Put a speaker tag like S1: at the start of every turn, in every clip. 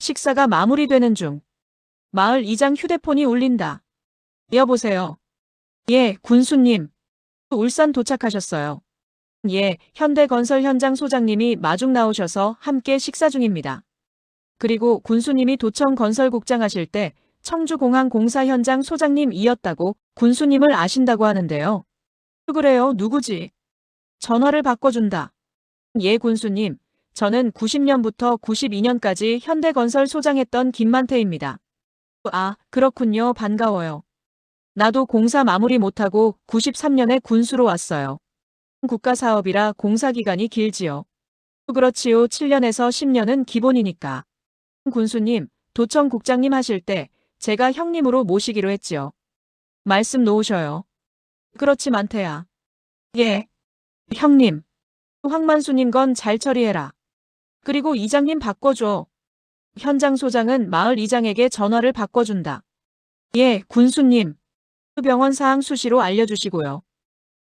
S1: 식사가 마무리되는 중 마을 이장 휴대폰이 울린다. 여보세요. 예, 군수님. 울산 도착하셨어요. 예, 현대건설 현장 소장님이 마중 나오셔서 함께 식사 중입니다. 그리고 군수님이 도청 건설국장 하실 때 청주공항공사 현장 소장님이었다고 군수님을 아신다고 하는데요. 그래요, 누구지? 전화를 바꿔준다. 예, 군수님. 저는 90년부터 92년까지 현대건설 소장했던 김만태입니다. 아, 그렇군요. 반가워요. 나도 공사 마무리 못하고 93년에 군수로 왔어요. 국가사업이라 공사기간이 길지요. 그렇지요. 7년에서 10년은 기본이니까. 군수님, 도청 국장님 하실 때 제가 형님으로 모시기로 했지요. 말씀 놓으셔요. 그렇지 만태야. 예. 형님. 황만수님 건 잘 처리해라. 그리고 이장님 바꿔줘. 현장 소장은 마을 이장에게 전화를 바꿔준다. 예, 군수님. 병원 사항 수시로 알려주시고요.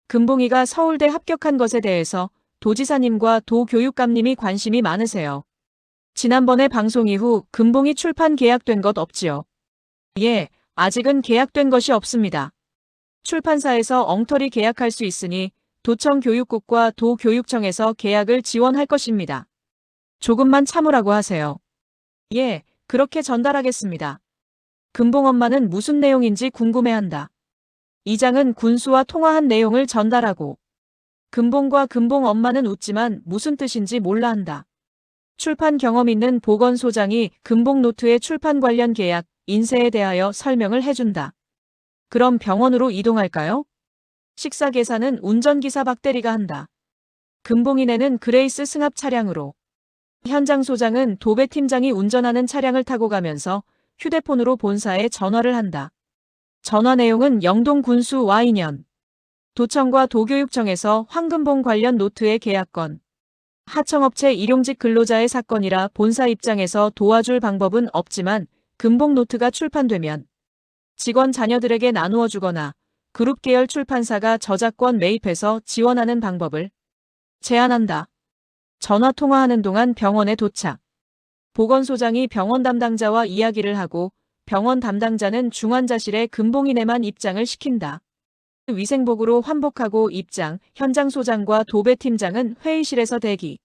S1: 금봉이가 서울대 합격한 것에 대해서 도지사님과 도교육감님이 관심이 많으세요. 지난번에 방송 이후 금봉이 출판 계약된 것 없지요? 예, 아직은 계약된 것이 없습니다. 출판사에서 엉터리 계약할 수 있으니 도청교육국과 도교육청에서 계약을 지원할 것입니다. 조금만 참으라고 하세요. 예, 그렇게 전달하겠습니다. 금봉 엄마는 무슨 내용인지 궁금해한다. 이장은 군수와 통화한 내용을 전달하고 금봉과 금봉 엄마는 웃지만 무슨 뜻인지 몰라 한다. 출판 경험 있는 보건소장이 금봉 노트의 출판 관련 계약, 인쇄에 대하여 설명을 해준다. 그럼 병원으로 이동할까요? 식사 계산은 운전기사 박대리가 한다. 금봉이네는 그레이스 승합 차량으로. 현장 소장은 도배팀장이 운전하는 차량을 타고 가면서 휴대폰으로 본사에 전화를 한다. 전화 내용은 영동 군수 Y년. 도청과 도교육청에서 황금봉 관련 노트의 계약건. 하청업체 일용직 근로자의 사건이라 본사 입장에서 도와줄 방법은 없지만 금봉 노트가 출판되면 직원 자녀들에게 나누어 주거나 그룹 계열 출판사가 저작권 매입해서 지원하는 방법을 제안한다. 전화 통화하는 동안 병원에 도착. 보건소장이 병원 담당자와 이야기를 하고 병원 담당자는 중환자실에 금봉이네만 입장을 시킨다. 위생복으로 환복하고 입장, 현장 소장과 도배팀장은 회의실에서 대기.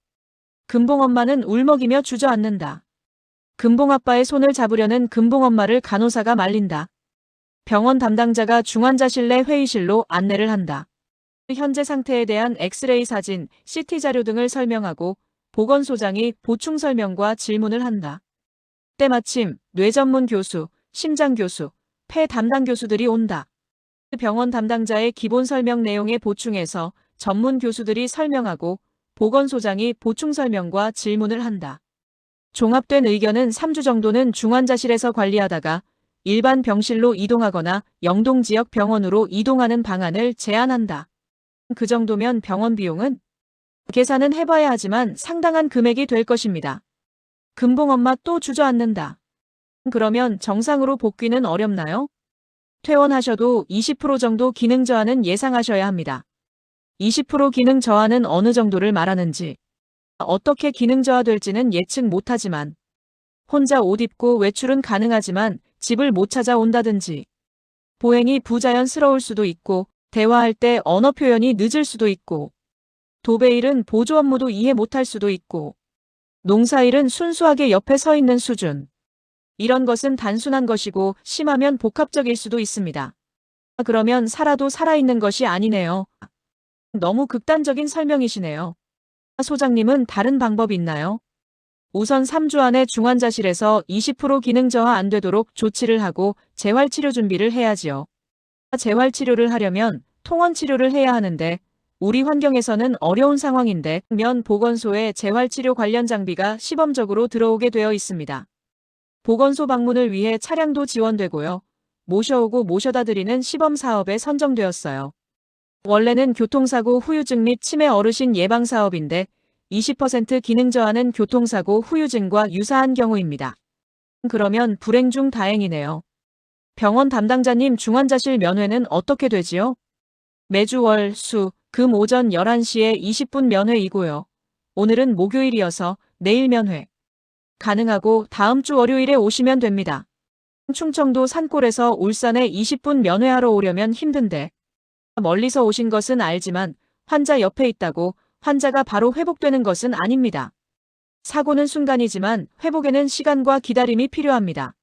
S1: 금봉 엄마는 울먹이며 주저앉는다. 금봉 아빠의 손을 잡으려는 금봉 엄마를 간호사가 말린다. 병원 담당자가 중환자실 내 회의실로 안내를 한다. 현재 상태에 대한 엑스레이 사진, CT 자료 등을 설명하고 보건소장이 보충 설명과 질문을 한다. 때마침 뇌 전문 교수, 심장 교수, 폐 담당 교수들이 온다. 병원 담당자의 기본 설명 내용에 보충해서 전문 교수들이 설명하고 보건소장이 보충 설명과 질문을 한다. 종합된 의견은 3주 정도는 중환자실에서 관리하다가 일반 병실로 이동하거나 영동 지역 병원으로 이동하는 방안을 제안한다. 그 정도면 병원 비용은 계산은 해봐야 하지만 상당한 금액이 될 것입니다. 금봉 엄마 또 주저앉는다. 그러면 정상으로 복귀는 어렵나요? 퇴원하셔도 20% 정도 기능 저하는 예상하셔야 합니다. 20% 기능 저하는 어느 정도를 말하는지, 어떻게 기능 저하될지는 예측 못하지만 혼자 옷 입고 외출은 가능하지만 집을 못 찾아온다든지 보행이 부자연스러울 수도 있고 대화할 때 언어 표현이 늦을 수도 있고 도배일은 보조 업무도 이해 못할 수도 있고 농사일은 순수하게 옆에 서 있는 수준. 이런 것은 단순한 것이고 심하면 복합적일 수도 있습니다. 그러면 살아도 살아있는 것이 아니네요. 너무 극단적인 설명이시네요. 소장님은 다른 방법 있나요? 우선 3주 안에 중환자실에서 20% 기능 저하 안 되도록 조치를 하고 재활치료 준비를 해야지요. 재활치료를 하려면 통원치료를 해야 하는데 우리 환경에서는 어려운 상황인데 면 보건소에 재활치료 관련 장비가 시범적으로 들어오게 되어 있습니다. 보건소 방문을 위해 차량도 지원되고요. 모셔오고 모셔다 드리는 시범 사업에 선정되었어요. 원래는 교통사고 후유증 및 치매 어르신 예방 사업인데 20% 기능 저하는 교통사고 후유증과 유사한 경우입니다. 그러면 불행 중 다행이네요. 병원 담당자님 중환자실 면회는 어떻게 되지요? 매주 월, 수, 금 오전 11시에 20분 면회이고요. 오늘은 목요일이어서 내일 면회. 가능하고 다음 주 월요일에 오시면 됩니다. 충청도 산골에서 울산에 20분 면회하러 오려면 힘든데 멀리서 오신 것은 알지만 환자 옆에 있다고 환자가 바로 회복되는 것은 아닙니다. 사고는 순간이지만 회복에는 시간과 기다림이 필요합니다.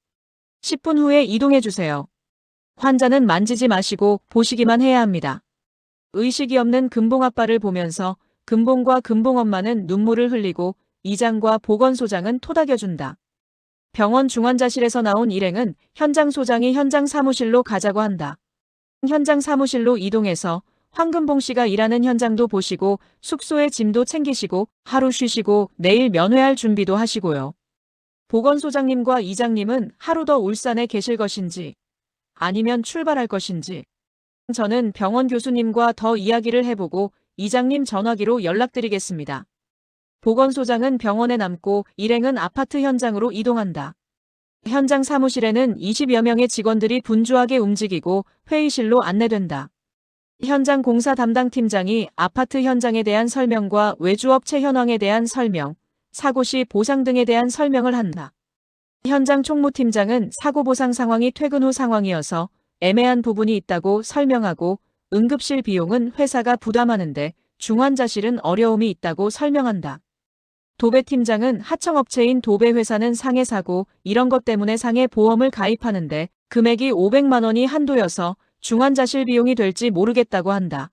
S1: 10분 후에 이동해 주세요. 환자는 만지지 마시고 보시기만 해야 합니다. 의식이 없는 금봉 아빠를 보면서 금봉과 금봉 엄마는 눈물을 흘리고 이장과 보건소장은 토닥여준다. 병원 중환자실에서 나온 일행은 현장 소장이 현장 사무실로 가자고 한다. 현장 사무실로 이동해서 황금봉 씨가 일하는 현장도 보시고 숙소에 짐도 챙기시고 하루 쉬시고 내일 면회할 준비도 하시고요. 보건소장님과 이장님은 하루 더 울산에 계실 것인지 아니면 출발할 것인지 저는 병원 교수님과 더 이야기를 해보고 이장님 전화기로 연락드리겠습니다. 보건소장은 병원에 남고 일행은 아파트 현장으로 이동한다. 현장 사무실에는 20여 명의 직원들이 분주하게 움직이고 회의실로 안내된다. 현장 공사 담당 팀장이 아파트 현장에 대한 설명과 외주업체 현황에 대한 설명, 사고 시 보상 등에 대한 설명을 한다. 현장 총무팀장은 사고 보상 상황이 퇴근 후 상황이어서 애매한 부분이 있다고 설명하고 응급실 비용은 회사가 부담하는데 중환자실은 어려움이 있다고 설명한다. 도배팀장은 하청업체인 도배회사는 상해 사고 이런 것 때문에 상해 보험을 가입하는데 금액이 500만 원이 한도여서 중환자실 비용이 될지 모르겠다고 한다.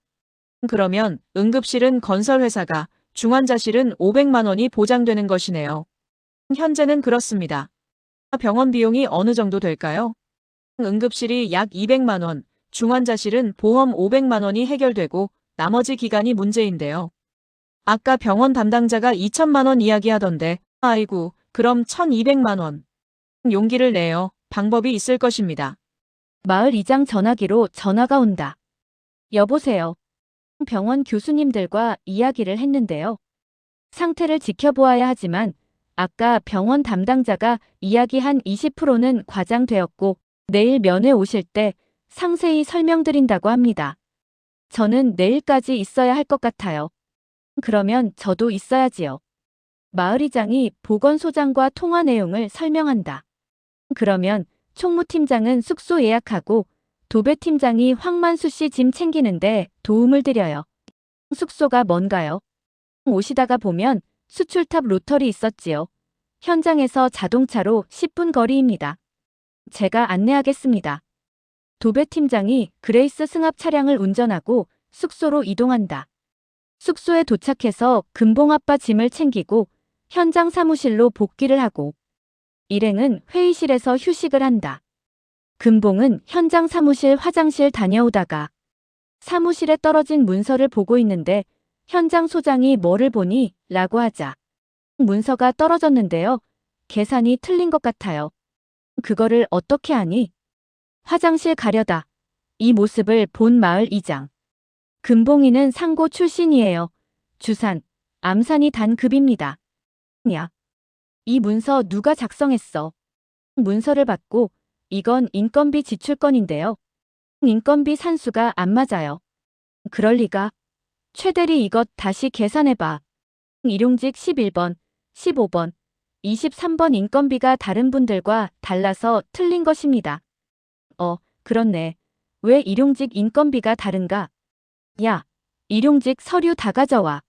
S1: 그러면 응급실은 건설회사가 중환자실은 500만 원이 보장되는 것이네요. 현재는 그렇습니다. 병원 비용이 어느 정도 될까요? 응급실이 약 200만 원, 중환자실은 보험 500만 원이 해결되고 나머지 기간이 문제인데요. 아까 병원 담당자가 2천만 원 이야기하던데 아이고 그럼 1200만 원. 용기를 내요. 방법이 있을 것입니다.
S2: 마을 이장 전화기로 전화가 온다. 여보세요. 병원 교수님들과 이야기를 했는데요. 상태를 지켜보아야 하지만 아까 병원 담당자가 이야기한 20%는 과장되었고 내일 면회 오실 때 상세히 설명드린다고 합니다. 저는 내일까지 있어야 할 것 같아요. 그러면 저도 있어야지요. 마을이장이 보건소장과 통화 내용을 설명한다. 그러면 총무팀장은 숙소 예약하고 도배팀장이 황만수 씨 짐 챙기는데 도움을 드려요. 숙소가 뭔가요? 오시다가 보면 수출탑 로터리 있었지요. 현장에서 자동차로 10분 거리입니다. 제가 안내하겠습니다. 도배팀장이 그레이스 승합 차량을 운전하고 숙소로 이동한다. 숙소에 도착해서 금봉아빠 짐을 챙기고 현장 사무실로 복귀를 하고 일행은 회의실에서 휴식을 한다. 금봉은 현장 사무실 화장실 다녀오다가 사무실에 떨어진 문서를 보고 있는데 현장 소장이 뭐를 보니? 라고 하자 문서가 떨어졌는데요. 계산이 틀린 것 같아요. 그거를 어떻게 하니? 화장실 가려다. 이 모습을 본 마을 이장. 금봉이는 상고 출신이에요. 주산, 암산이 단급입니다. 야, 이 문서 누가 작성했어? 문서를 받고 이건 인건비 지출건인데요. 인건비 산수가 안 맞아요. 그럴 리가. 최대리 이것 다시 계산해봐. 일용직 11번, 15번, 23번 인건비가 다른 분들과 달라서 틀린 것입니다. 그렇네. 왜 일용직 인건비가 다른가? 야, 일용직 서류 다 가져와.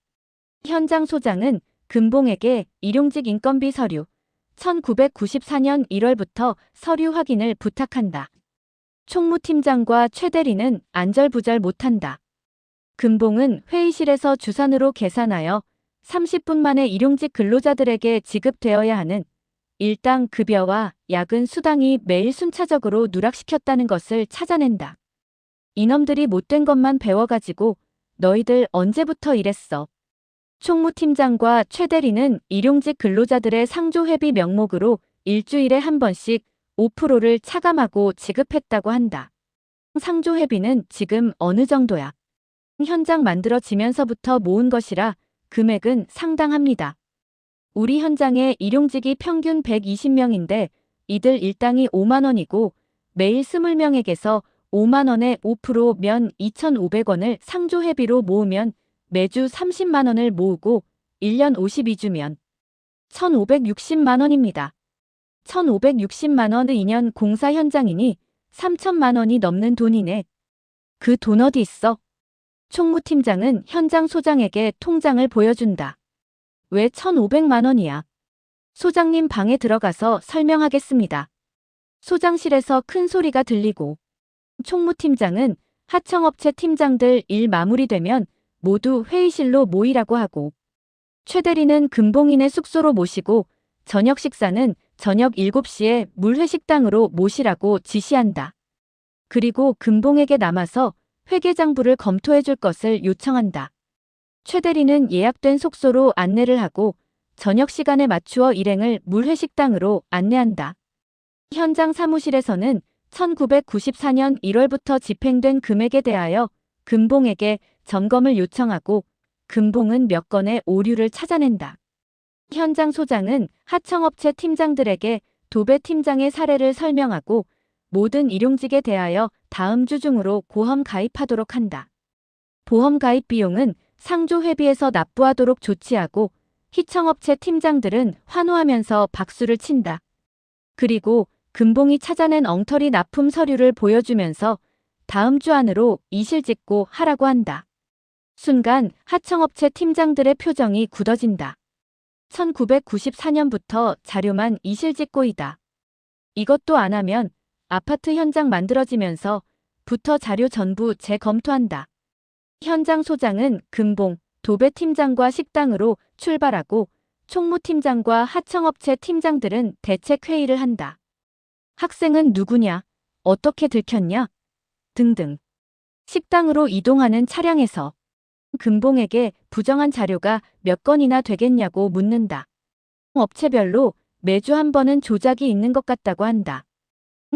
S2: 현장 소장은 금봉에게 일용직 인건비 서류 1994년 1월부터 서류 확인을 부탁한다. 총무팀장과 최대리는 안절부절 못한다. 금봉은 회의실에서 주산으로 계산하여 30분 만에 일용직 근로자들에게 지급되어야 하는 일당 급여와 야근 수당이 매일 순차적으로 누락시켰다는 것을 찾아낸다. 이놈들이 못된 것만 배워가지고 너희들 언제부터 이랬어? 총무팀장과 최대리는 일용직 근로자들의 상조회비 명목으로 일주일에 한 번씩 5%를 차감하고 지급했다고 한다. 상조회비는 지금 어느 정도야? 현장 만들어지면서부터 모은 것이라 금액은 상당합니다. 우리 현장에 일용직이 평균 120명인데 이들 일당이 5만 원이고 매일 20명에게서 5만 원에 5%면 2,500원을 상조회비로 모으면 매주 30만 원을 모으고 1년 52주면 1,560만 원입니다. 1,560만 원은 2년 공사 현장이니 3천만 원이 넘는 돈이네. 그 돈 어디 있어? 총무팀장은 현장 소장에게 통장을 보여준다. 왜 1,500만 원이야? 소장님 방에 들어가서 설명하겠습니다. 소장실에서 큰 소리가 들리고 총무팀장은 하청업체 팀장들 일 마무리되면 모두 회의실로 모이라고 하고 최 대리는 금봉인의 숙소로 모시고 저녁 식사는 저녁 7시에 물회식당으로 모시라고 지시한다. 그리고 금봉에게 남아서 회계장부를 검토해 줄 것을 요청한다. 최 대리는 예약된 숙소로 안내를 하고 저녁 시간에 맞추어 일행을 물회식당으로 안내한다. 현장 사무실에서는 1994년 1월부터 집행된 금액에 대하여 금봉에게 점검을 요청하고 금봉은 몇 건의 오류를 찾아낸다. 현장 소장은 하청업체 팀장들에게 도배 팀장의 사례를 설명하고 모든 일용직에 대하여 다음 주 중으로 보험 가입하도록 한다. 보험 가입 비용은 상조 회비에서 납부하도록 조치하고 희청업체 팀장들은 환호하면서 박수를 친다. 그리고 금봉이 찾아낸 엉터리 납품 서류를 보여주면서 다음 주 안으로 이실직고 하라고 한다. 순간 하청업체 팀장들의 표정이 굳어진다. 1994년부터 자료만 이실직고이다. 이것도 안 하면 아파트 현장 만들어지면서 부터 자료 전부 재검토한다. 현장 소장은 금봉, 도배팀장과 식당으로 출발하고 총무팀장과 하청업체 팀장들은 대책회의를 한다. 학생은 누구냐? 어떻게 들켰냐? 등등. 식당으로 이동하는 차량에서 금봉에게 부정한 자료가 몇 건이나 되겠냐고 묻는다. 업체별로 매주 한 번은 조작이 있는 것 같다고 한다.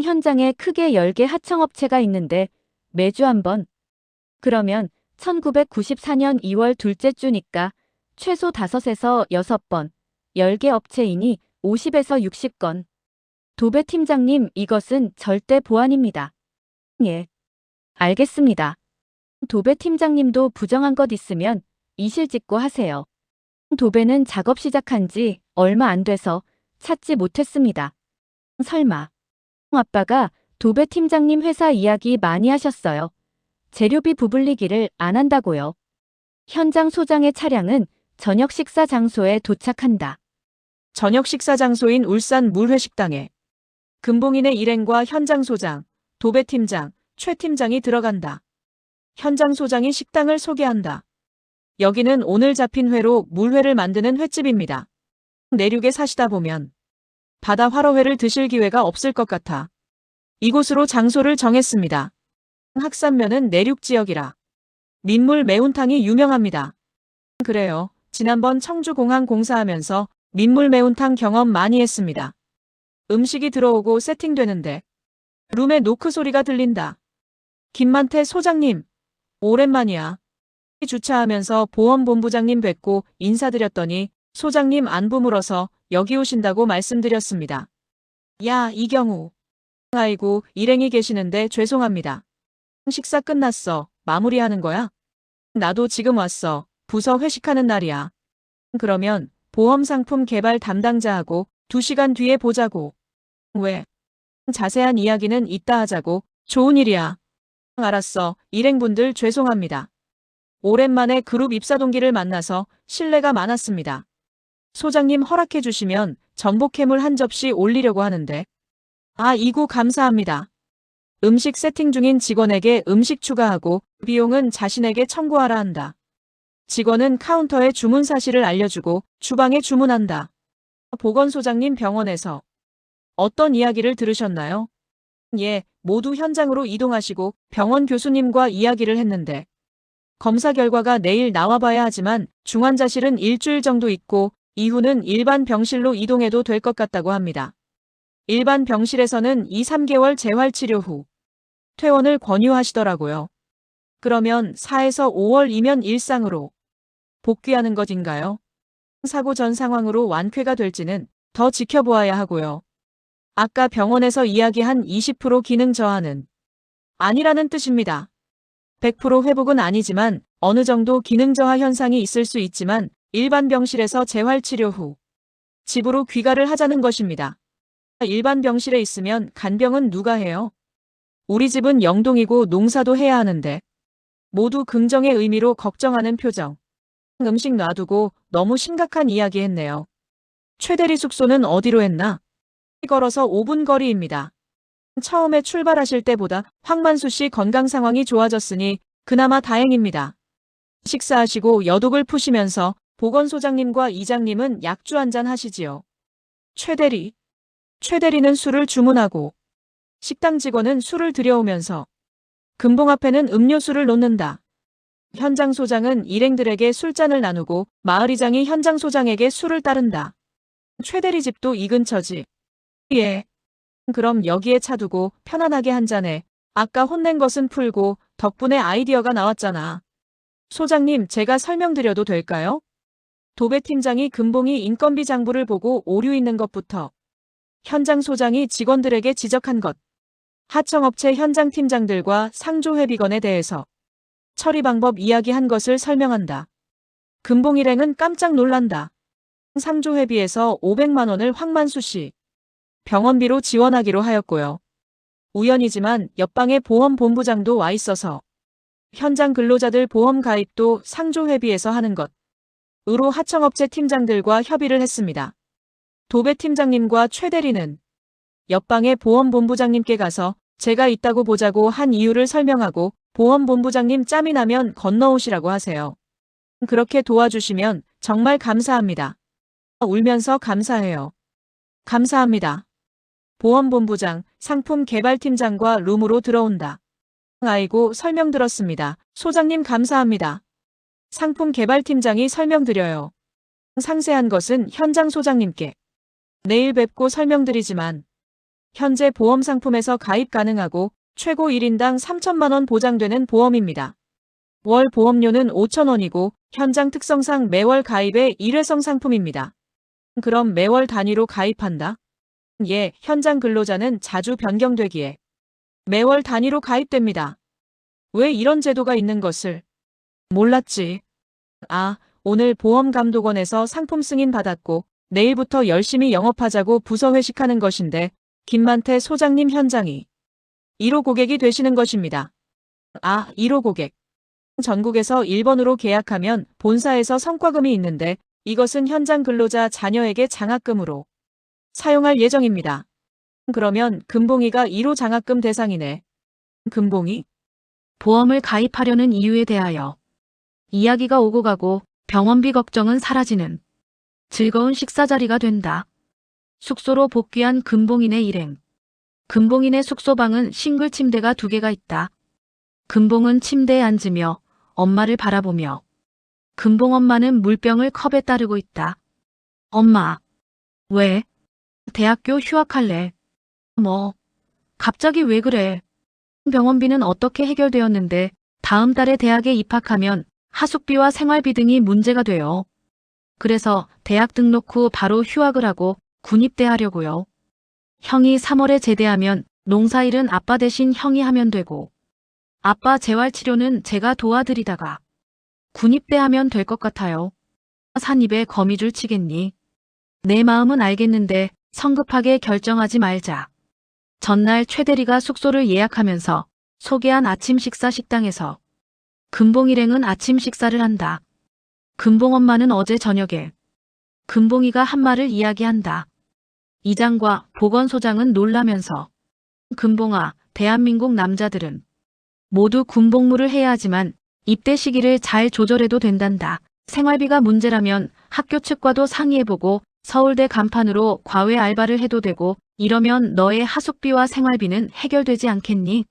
S2: 현장에 크게 10개 하청업체가 있는데 매주 한 번. 그러면 1994년 2월 둘째 주니까 최소 5에서 6번, 10개 업체이니 50에서 60건. 도배팀장님, 이것은 절대 보안입니다. 예. 알겠습니다. 도배팀장님도 부정한 것 있으면 이실직고 하세요. 도배는 작업 시작한 지 얼마 안 돼서 찾지 못했습니다. 설마. 아빠가 도배팀장님 회사 이야기 많이 하셨어요. 재료비 부불리기를 안 한다고요. 현장 소장의 차량은 저녁 식사 장소에 도착한다.
S1: 저녁 식사 장소인 울산 물회식당에 금봉인의 일행과 현장 소장, 도배팀장, 최 팀장이 들어간다. 현장 소장이 식당을 소개한다. 여기는 오늘 잡힌 회로 물회를 만드는 횟집입니다. 내륙에 사시다 보면 바다 화로회를 드실 기회가 없을 것 같아 이곳으로 장소를 정했습니다. 학산면은 내륙 지역이라 민물 매운탕이 유명합니다. 그래요. 지난번 청주공항 공사하면서 민물 매운탕 경험 많이 했습니다. 음식이 들어오고 세팅되는데 룸에 노크 소리가 들린다. 김만태 소장님, 오랜만이야. 주차하면서 보험본부장님 뵙고 인사드렸더니 소장님 안부 물어서 여기 오신다고 말씀드렸습니다. 야, 이경우. 아이고, 일행이 계시는데 죄송합니다. 식사 끝났어. 마무리하는 거야? 나도 지금 왔어. 부서 회식하는 날이야. 그러면 보험 상품 개발 담당자하고 2시간 뒤에 보자고. 왜? 자세한 이야기는 이따 하자고. 좋은 일이야. 알았어. 일행분들 죄송합니다. 오랜만에 그룹 입사 동기를 만나서 신뢰가 많았습니다. 소장님 허락해 주시면 전복해물 한 접시 올리려고 하는데. 아, 이구 감사합니다. 음식 세팅 중인 직원에게 음식 추가하고 비용은 자신에게 청구하라 한다. 직원은 카운터에 주문 사실을 알려주고 주방에 주문한다. 보건소장님 병원에서 어떤 이야기를 들으셨나요? 예, 모두 현장으로 이동하시고 병원 교수님과 이야기를 했는데 검사 결과가 내일 나와봐야 하지만 중환자실은 일주일 정도 있고 이후는 일반 병실로 이동해도 될 것 같다고 합니다. 일반 병실에서는 2-3개월 재활치료 후 퇴원을 권유하시더라고요. 그러면 4에서 5월이면 일상으로 복귀하는 것인가요? 사고 전 상황으로 완쾌가 될지는 더 지켜보아야 하고요. 아까 병원에서 이야기한 20% 기능 저하는 아니라는 뜻입니다. 100% 회복은 아니지만 어느 정도 기능 저하 현상이 있을 수 있지만 일반 병실에서 재활치료 후 집으로 귀가를 하자는 것입니다. 일반 병실에 있으면 간병은 누가 해요? 우리 집은 영동이고 농사도 해야 하는데. 모두 긍정의 의미로 걱정하는 표정. 음식 놔두고 너무 심각한 이야기 했네요. 최대리 숙소는 어디로 했나? 걸어서 5분 거리입니다. 처음에 출발하실 때보다 황만수 씨 건강 상황이 좋아졌으니 그나마 다행입니다. 식사하시고 여독을 푸시면서 보건소장님과 이장님은 약주 한잔 하시지요. 최대리. 최대리는 술을 주문하고 식당 직원은 술을 들여오면서 금봉 앞에는 음료수를 놓는다. 현장 소장은 일행들에게 술잔을 나누고 마을이장이 현장 소장에게 술을 따른다. 최대리 집도 이 근처지. 예. 그럼 여기에 차 두고 편안하게 한 잔해. 아까 혼낸 것은 풀고 덕분에 아이디어가 나왔잖아. 소장님, 제가 설명드려도 될까요? 도배팀장이 금봉이 인건비 장부를 보고 오류 있는 것부터 현장 소장이 직원들에게 지적한 것, 하청업체 현장 팀장들과 상조회비건에 대해서 처리 방법 이야기한 것을 설명한다. 금봉 일행은 깜짝 놀란다. 상조회비에서 500만 원을 황만수 씨 병원비로 지원하기로 하였고요. 우연이지만 옆방에 보험본부장도 와 있어서 현장 근로자들 보험 가입도 상조회비에서 하는 것으로 하청업체 팀장들과 협의를 했습니다. 도배팀장님과 최대리는 옆방의 보험본부장님께 가서 제가 있다고 보자고 한 이유를 설명하고 보험본부장님 짬이 나면 건너오시라고 하세요. 그렇게 도와주시면 정말 감사합니다. 울면서 감사해요. 감사합니다. 보험본부장, 상품개발팀장과 룸으로 들어온다. 아이고, 설명 들었습니다. 소장님 감사합니다. 상품개발팀장이 설명드려요. 상세한 것은 현장 소장님께 내일 뵙고 설명드리지만 현재 보험 상품에서 가입 가능하고 최고 1인당 3천만 원 보장되는 보험입니다. 월 보험료는 5천 원이고 현장 특성상 매월 가입의 일회성 상품입니다. 그럼 매월 단위로 가입한다? 예, 현장 근로자는 자주 변경되기에 매월 단위로 가입됩니다. 왜 이런 제도가 있는 것을 몰랐지? 아, 오늘 보험감독원에서 상품 승인 받았고 내일부터 열심히 영업하자고 부서 회식하는 것인데 김만태 소장님 현장이 1호 고객이 되시는 것입니다. 아, 1호 고객. 전국에서 1번으로 계약하면 본사에서 성과금이 있는데 이것은 현장 근로자 자녀에게 장학금으로 사용할 예정입니다. 그러면 금봉이가 1호 장학금 대상이네. 금봉이?
S2: 보험을 가입하려는 이유에 대하여 이야기가 오고 가고 병원비 걱정은 사라지는 즐거운 식사 자리가 된다. 숙소로 복귀한 금봉인의 일행. 금봉인의 숙소방은 싱글 침대가 2개가 있다. 금봉은 침대에 앉으며 엄마를 바라보며 금봉 엄마는 물병을 컵에 따르고 있다. 엄마. 왜? 대학교 휴학할래. 뭐? 갑자기 왜 그래? 병원비는 어떻게 해결되었는데 다음 달에 대학에 입학하면 하숙비와 생활비 등이 문제가 돼요. 그래서 대학 등록 후 바로 휴학을 하고 군입대 하려고요. 형이 3월에 제대하면 농사일은 아빠 대신 형이 하면 되고 아빠 재활치료는 제가 도와드리다가 군입대 하면 될 것 같아요. 산입에 거미줄 치겠니? 내 마음은 알겠는데 성급하게 결정하지 말자. 전날 최대리가 숙소를 예약하면서 소개한 아침 식사 식당에서 금봉 일행은 아침 식사를 한다. 금봉 엄마는 어제 저녁에 금봉이가 한 말을 이야기한다. 이장과 보건소장은 놀라면서 금봉아, 대한민국 남자들은 모두 군복무를 해야 하지만 입대 시기를 잘 조절해도 된단다. 생활비가 문제라면 학교 측과도 상의해보고 서울대 간판으로 과외 알바를 해도 되고 이러면 너의 하숙비와 생활비는 해결되지 않겠니?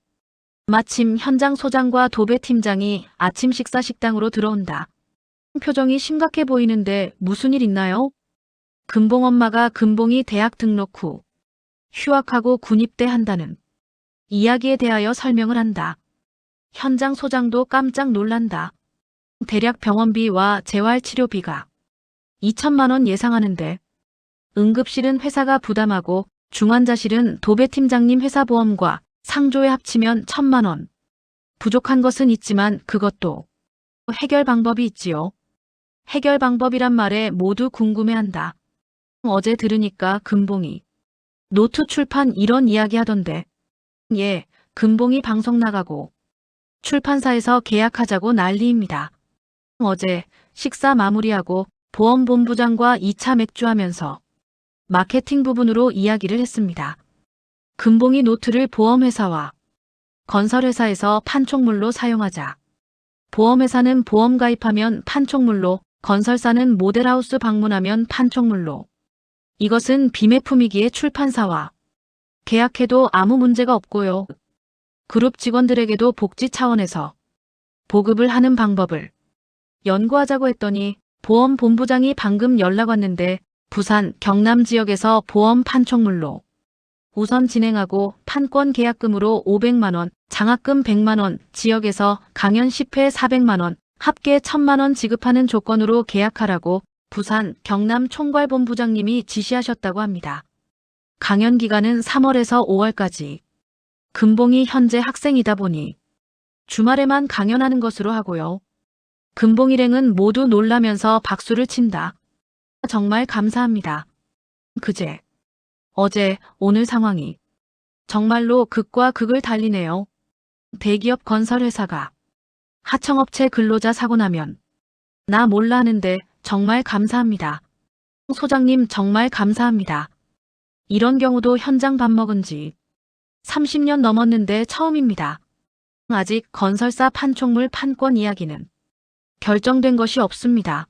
S2: 마침 현장 소장과 도배 팀장이 아침 식사 식당으로 들어온다. 표정이 심각해 보이는데 무슨 일 있나요? 금봉 엄마가 금봉이 대학 등록 후 휴학하고 군입대 한다는 이야기에 대하여 설명을 한다. 현장 소장도 깜짝 놀란다. 대략 병원비와 재활치료비가 2천만 원 예상하는데 응급실은 회사가 부담하고 중환자실은 도배팀장님 회사 보험과 상조에 합치면 1,000만 원. 부족한 것은 있지만 그것도 해결 방법이 있지요. 해결 방법이란 말에 모두 궁금해한다. 어제 들으니까 금봉이 노트 출판 이런 이야기 하던데. 예, 금봉이 방송 나가고 출판사에서 계약하자고 난리입니다. 어제 식사 마무리하고 보험본부장과 2차 맥주하면서 마케팅 부분으로 이야기를 했습니다. 금봉이 노트를 보험회사와 건설회사에서 판촉물로 사용하자. 보험회사는 보험 가입하면 판촉물로, 건설사는 모델하우스 방문하면 판촉물로. 이것은 비매품이기에 출판사와 계약해도 아무 문제가 없고요. 그룹 직원들에게도 복지 차원에서 보급을 하는 방법을 연구하자고 했더니 보험본부장이 방금 연락 왔는데 부산, 경남 지역에서 보험 판촉물로 우선 진행하고 판권 계약금으로 500만 원, 장학금 100만 원, 지역에서 강연 10회 400만 원, 합계 1000만 원 지급하는 조건으로 계약하라고 부산, 경남 총괄본부장님이 지시하셨다고 합니다. 강연 기간은 3월에서 5월까지. 금봉이 현재 학생이다 보니 주말에만 강연하는 것으로 하고요. 금봉 일행은 모두 놀라면서 박수를 친다. 정말 감사합니다. 그제, 어제, 오늘 상황이 정말로 극과 극을 달리네요. 대기업 건설회사가 하청업체 근로자 사고 나면 나 몰라 하는데 정말 감사합니다. 소장님 정말 감사합니다. 이런 경우도 현장 밥 먹은 지 30년 넘었는데 처음입니다. 아직 건설사 판촉물 판권 이야기는 결정된 것이 없습니다.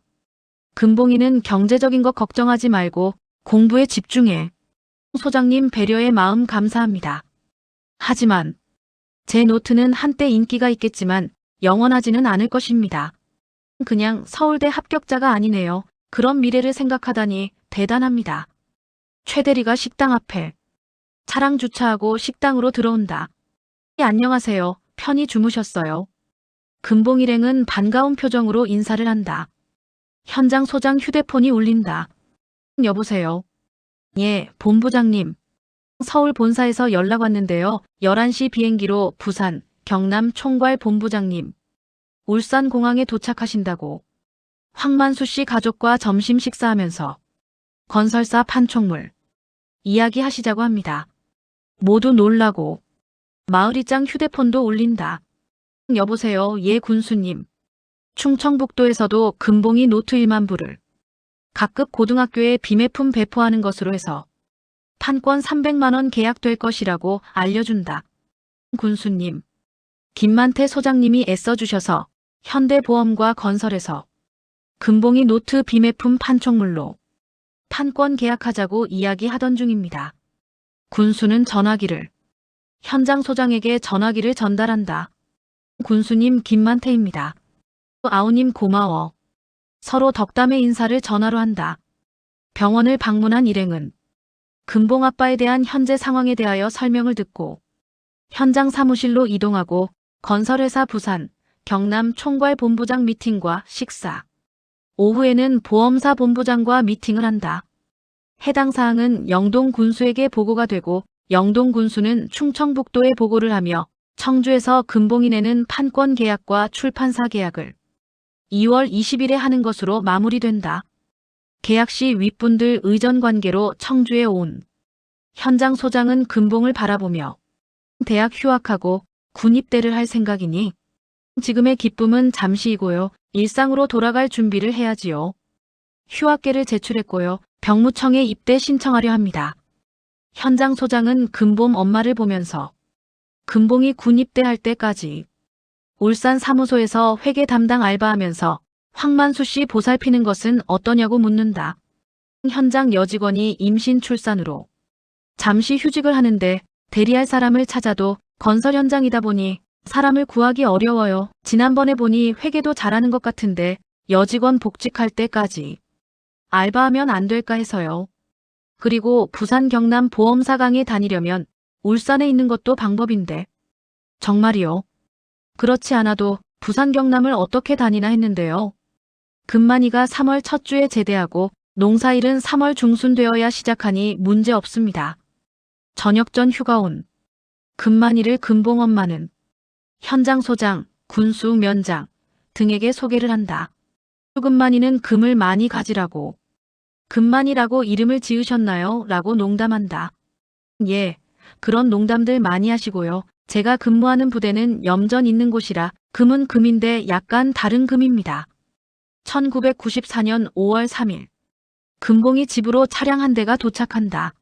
S2: 금봉이는 경제적인 것 걱정하지 말고 공부에 집중해. 소장님 배려의 마음 감사합니다. 하지만 제 노트는 한때 인기가 있겠지만 영원하지는 않을 것입니다. 그냥 서울대 합격자가 아니네요. 그런 미래를 생각하다니 대단합니다. 최 대리가 식당 앞에 차량 주차하고 식당으로 들어온다. 안녕하세요. 편히 주무셨어요. 금봉 일행은 반가운 표정으로 인사를 한다. 현장 소장 휴대폰이 울린다. 여보세요. 예, 본부장님. 서울 본사에서 연락 왔는데요. 11시 비행기로 부산, 경남 총괄 본부장님. 울산공항에 도착하신다고. 황만수 씨 가족과 점심 식사하면서 건설사 판촉물 이야기하시자고 합니다. 모두 놀라고 마을이장 휴대폰도 울린다. 여보세요. 예, 군수님. 충청북도에서도 금봉이 노트 1만 부를 각급 고등학교에 비매품 배포하는 것으로 해서 판권 300만 원 계약될 것이라고 알려준다. 군수님. 김만태 소장님이 애써주셔서 현대보험과 건설에서 금봉이 노트 비매품 판촉물로 판권 계약하자고 이야기하던 중입니다. 군수는 전화기를 현장 소장에게 전화기를 전달한다. 군수님 김만태입니다. 아우님 고마워. 서로 덕담의 인사를 전화로 한다. 병원을 방문한 일행은 금봉 아빠에 대한 현재 상황에 대하여 설명을 듣고 현장 사무실로 이동하고 건설회사 부산, 경남 총괄 본부장 미팅과 식사. 오후에는 보험사 본부장과 미팅을 한다. 해당 사항은 영동 군수에게 보고가 되고 영동 군수는 충청북도에 보고를 하며 청주에서 금봉이 내는 판권 계약과 출판사 계약을 2월 20일에 하는 것으로 마무리된다. 계약 시 윗분들 의전 관계로 청주에 온 현장 소장은 금봉을 바라보며 대학 휴학하고 군입대를 할 생각이니 지금의 기쁨은 잠시이고요. 일상으로 돌아갈 준비를 해야지요. 휴학계를 제출했고요. 병무청에 입대 신청하려 합니다. 현장 소장은 금봉 엄마를 보면서 금봉이 군입대할 때까지 울산 사무소에서 회계 담당 알바하면서 황만수 씨 보살피는 것은 어떠냐고 묻는다. 현장 여직원이 임신 출산으로 잠시 휴직을 하는데 대리할 사람을 찾아도 건설 현장이다 보니 사람을 구하기 어려워요. 지난번에 보니 회계도 잘하는 것 같은데 여직원 복직할 때까지 알바하면 안 될까 해서요. 그리고 부산 경남 보험사 강에 다니려면 울산에 있는 것도 방법인데. 정말이요? 그렇지 않아도 부산 경남을 어떻게 다니나 했는데요. 금만이가 3월 첫 주에 제대하고 농사일은 3월 중순 되어야 시작하니 문제 없습니다. 저녁 전 휴가 온 금만이를 금봉 엄마는 현장 소장, 군수 면장 등에게 소개를 한다. 금만이는 금을 많이 가지라고 금만이라고 이름을 지으셨나요? 라고 농담한다. 예, 그런 농담들 많이 하시고요. 제가 근무하는 부대는 염전 있는 곳이라 금은 금인데 약간 다른 금입니다. 1994년 5월 3일. 금봉이 집으로 차량 한 대가 도착한다.